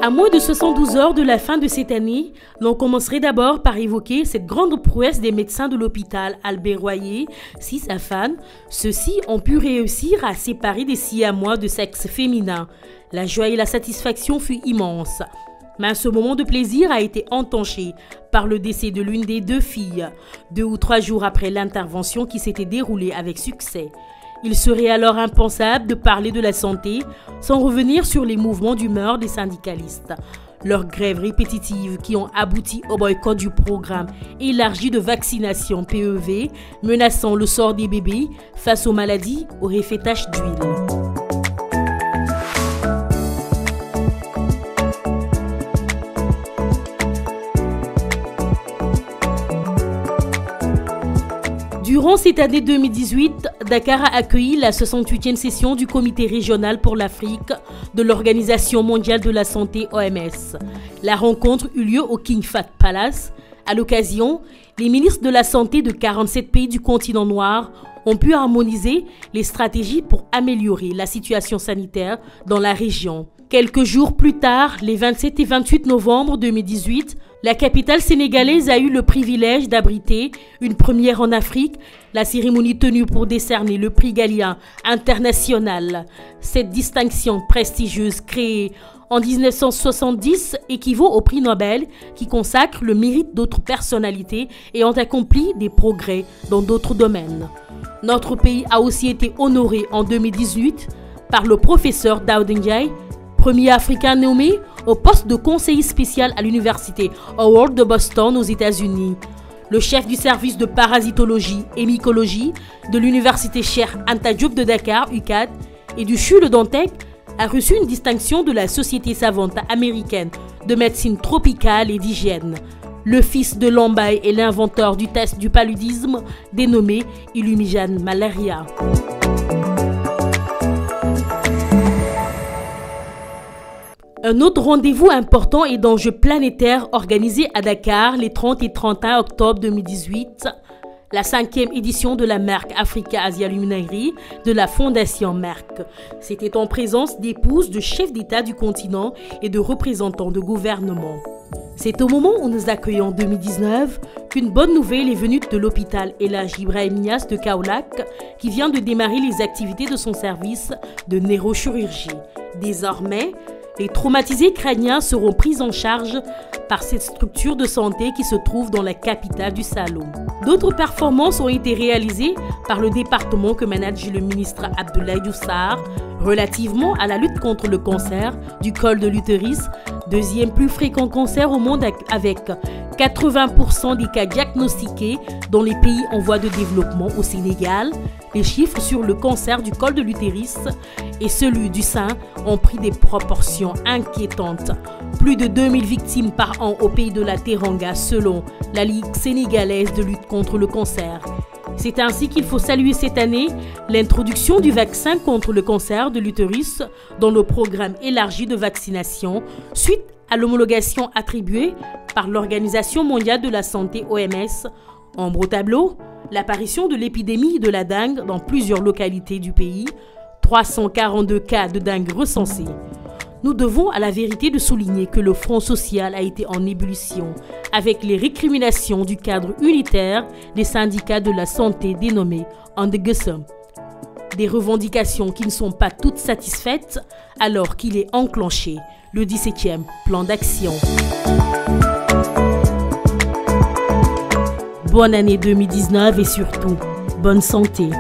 À moins de 72 heures de la fin de cette année, l'on commencerait d'abord par évoquer cette grande prouesse des médecins de l'hôpital Albert Royer, 6 à Fannes. Ceux-ci ont pu réussir à séparer des siamois de sexe féminin. La joie et la satisfaction fut immense. Mais ce moment de plaisir a été entaché par le décès de l'une des deux filles, 2 ou 3 jours après l'intervention qui s'était déroulée avec succès. Il serait alors impensable de parler de la santé sans revenir sur les mouvements d'humeur des syndicalistes. Leurs grèves répétitives qui ont abouti au boycott du programme élargi de vaccination PEV, menaçant le sort des bébés face aux maladies auraient fait tache d'huile. Durant cette année 2018, Dakar a accueilli la 68e session du Comité régional pour l'Afrique de l'Organisation mondiale de la santé OMS. La rencontre eut lieu au King Fahd Palace. À l'occasion, les ministres de la Santé de 47 pays du continent noir ont pu harmoniser les stratégies pour améliorer la situation sanitaire dans la région. Quelques jours plus tard, les 27 et 28 novembre 2018, la capitale sénégalaise a eu le privilège d'abriter une première en Afrique, la cérémonie tenue pour décerner le prix Galien international. Cette distinction prestigieuse créée en 1970 équivaut au prix Nobel qui consacre le mérite d'autres personnalités ayant accompli des progrès dans d'autres domaines. Notre pays a aussi été honoré en 2018 par le professeur Daouda Ndiaye, premier africain nommé au poste de conseiller spécial à l'université Howard de Boston aux États-Unis. Le chef du service de parasitologie et mycologie de l'université Cheikh Anta Diop de Dakar, UCAD, et du CHU de Dantec a reçu une distinction de la Société savante américaine de médecine tropicale et d'hygiène. Le fils de Lambaye est l'inventeur du test du paludisme dénommé Illumigène Malaria. Un autre rendez-vous important et d'enjeu planétaire organisé à Dakar les 30 et 31 octobre 2018, la 5e édition de la Merck Africa Asia Luminary de la Fondation Merck. C'était en présence d'épouses de chefs d'État du continent et de représentants de gouvernement. C'est au moment où nous accueillons en 2019 qu'une bonne nouvelle est venue de l'hôpital El Hadji Ibrahim Niasse de Kaolack qui vient de démarrer les activités de son service de neurochirurgie. Désormais, les traumatisés crâniens seront pris en charge par cette structure de santé qui se trouve dans la capitale du Saloum. D'autres performances ont été réalisées par le département que manage le ministre Abdoulaye Diouf Sarr relativement à la lutte contre le cancer du col de l'utérus, deuxième plus fréquent cancer au monde avec 80% des cas diagnostiqués dans les pays en voie de développement au Sénégal. Les chiffres sur le cancer du col de l'utérus et celui du sein ont pris des proportions inquiétantes. Plus de 2000 victimes par an au pays de la Teranga selon la Ligue sénégalaise de lutte contre le cancer. C'est ainsi qu'il faut saluer cette année l'introduction du vaccin contre le cancer de l'utérus dans le programme élargi de vaccination suite à l'homologation attribuée par l'Organisation mondiale de la santé OMS. Ombre au tableau, l'apparition de l'épidémie de la dengue dans plusieurs localités du pays, 342 cas de dengue recensés. Nous devons à la vérité de souligner que le front social a été en ébullition avec les récriminations du cadre unitaire des syndicats de la santé dénommés Andegusum. Des revendications qui ne sont pas toutes satisfaites alors qu'il est enclenché le 17e plan d'action. Bonne année 2019 et surtout, bonne santé.